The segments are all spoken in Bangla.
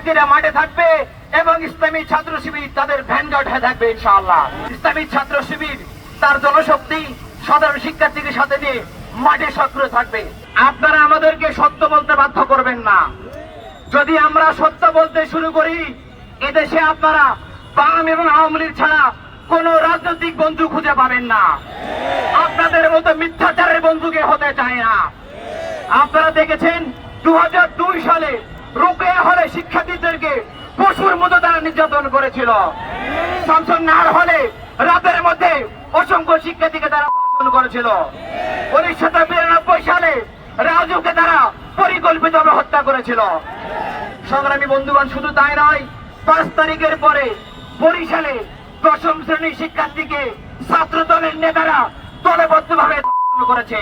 শিক্ষার্থীরা মাঠে থাকবে এবং ইসলামী ছাত্র শিবির তাদের ভ্যানগার্ড হয়ে থাকবে ইনশাআল্লাহ। ইসলামী ছাত্র শিবির তার জনশক্তি সাধারণ শিক্ষার্থীকে সাথে নিয়ে মাঠে সক্রিয় থাকবে। আপনারা আমাদেরকে সত্য বলতে বাধ্য করবেন না। যদি আমরা সত্য বলতে শুরু করি, এদেশে আপনারা বাম এবং আওয়ামী লীগ ছাড়া কোন রাজনৈতিক বন্ধু খুঁজে পাবেন না। আপনাদের মতো মিথ্যাচারের বন্ধুকে হতে চায় না। আপনারা দেখেছেন 2002 সালে রোকেয়া হলে শিক্ষার্থীদেরকে পশুর মতো তারা নির্যাতন করেছিল। শামসুন নাহার হলে রাতের মধ্যে অসংখ্য শিক্ষার্থীকে তারা ধর্ষণ করেছিল। 1992 সালে রাজুকে তারা পরিকল্পিতভাবে হত্যা করেছিল। সংগ্রামী বন্ধুগণ, শুধু তাই নয়, 5 তারিখের পরে বরিশালে 10ম শ্রেণীর শিক্ষার্থীকে ছাত্র দলের নেতারা দলবদ্ধভাবে ধর্ষণ করেছে।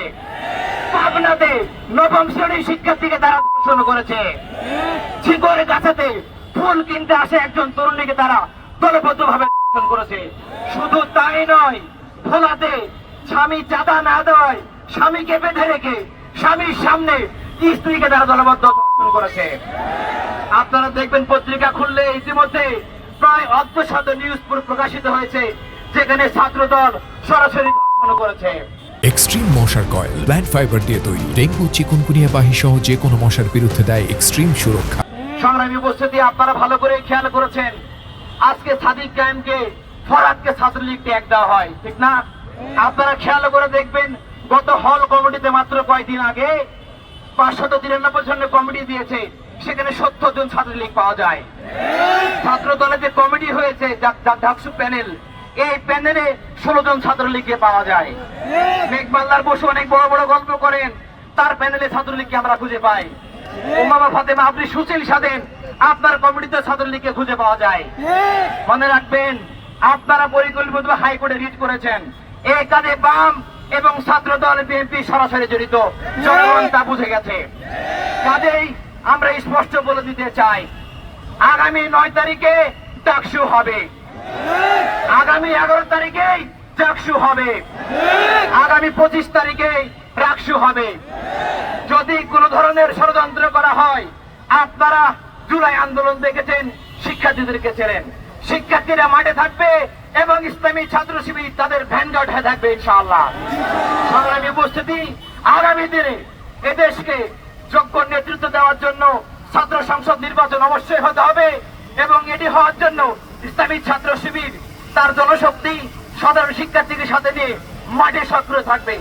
পাবনাতে 9ম শ্রেণীর শিক্ষার্থীকে তারা ধর্ষণ করেছে। ছিগড়ে গাছাতে ফুল কিনতে আসে একজন তরুণীকে তারা দলবদ্ধভাবে ধর্ষণ করেছে। শুধু তাই নয়, ভোলাতে স্বামী চাঁদা না দেওয়ায় স্বামীকে বেঁধে রেখে স্বামীর সামনে স্ত্রীকে তারা দলবদ্ধ ধর্ষণ করেছে। আপনারা দেখবেন পত্রিকা খুললে ইতিমধ্যে প্রায় অর্ধশত নিউজ প্রকাশিত হয়েছে যেখানে ছাত্র দল সরাসরি ধর্ষণ করেছে। এক্সট্রিম মশার কয়েল প্ল্যান্ট ফাইবার দিয়ে তৈরি, ডেঙ্গু চিকুনগুনিয়া বাহি সহ যে কোনো মশার বিরুদ্ধে দেয় এক্সট্রিম সুরক্ষা। সংগ্রামী উপস্থিতি, আপনারা ভালো করে খেয়াল করেছেন, আজকে সাদিক কায়েমকে ফরহাদকে ছাত্রলীগ ট্যাগ দেওয়া হয়, ঠিক না? আপনারা খেয়াল করে দেখবেন গত হল কমিটিতে মাত্র কয়েকদিন আগে 593 জনের কমিটি দিয়েছে, সেখানে 70 জন ছাত্রলীগ পাওয়া যায়। ছাত্র দলের যে কমিটি হয়েছে ডাকসু প্যানেল, এই প্যানেলে 16 জন ছাত্রলীগকে পাওয়া যায়। মেঘমাল্লার বসু অনেক বড় বড় গল্প করেন, তার প্যানেলে ছাত্রলীগকে আমরা খুঁজে পাই। ওমামা ফাতেমা, আপনি সুশীল সাধেন, আপনার কমিটিতে ছাত্রলীগকে খুঁজে পাওয়া যায়। মনে রাখবেন, আপনারা পরিকল্পিতভাবে হাইকোর্টে রিট করেছেন, এই কাজে বাম এবং ছাত্র দল বিএনপি সরাসরি জড়িত, জনগণ তা বুঝে গেছে। কাজেই আমরা স্পষ্ট বলে দিতে চাই, আগামী 9 তারিখে ডাকসু হবে, আগামী 11 তারিখেই ডাকসু হবে, আগামী 25 তারিখেই রাকসু হবে। যদি কোন ধরনের ষড়যন্ত্র করা হয়, আপনারা জুলাই আন্দোলন দেখেছেন, শিক্ষার্থীদেরকে ছেড়েন, শিক্ষার্থীরা মাঠে থাকবে এবং ইসলামী ছাত্র শিবির তাদের ভ্যানগার্ড হয়ে থাকবে ইনশাআল্লাহ। সংগ্রামী উপস্থিতি, আগামী দিনে এদেশকে যোগ্য নেতৃত্ব দেওয়ার জন্য ছাত্র সংসদ নির্বাচন অবশ্যই হতে হবে এবং এটি হওয়ার জন্য ইসলামী ছাত্র শিবির তার জনশক্তি সাধারণ শিক্ষার্থীকে সাথে নিয়ে মাঠে সক্রিয় থাকবে।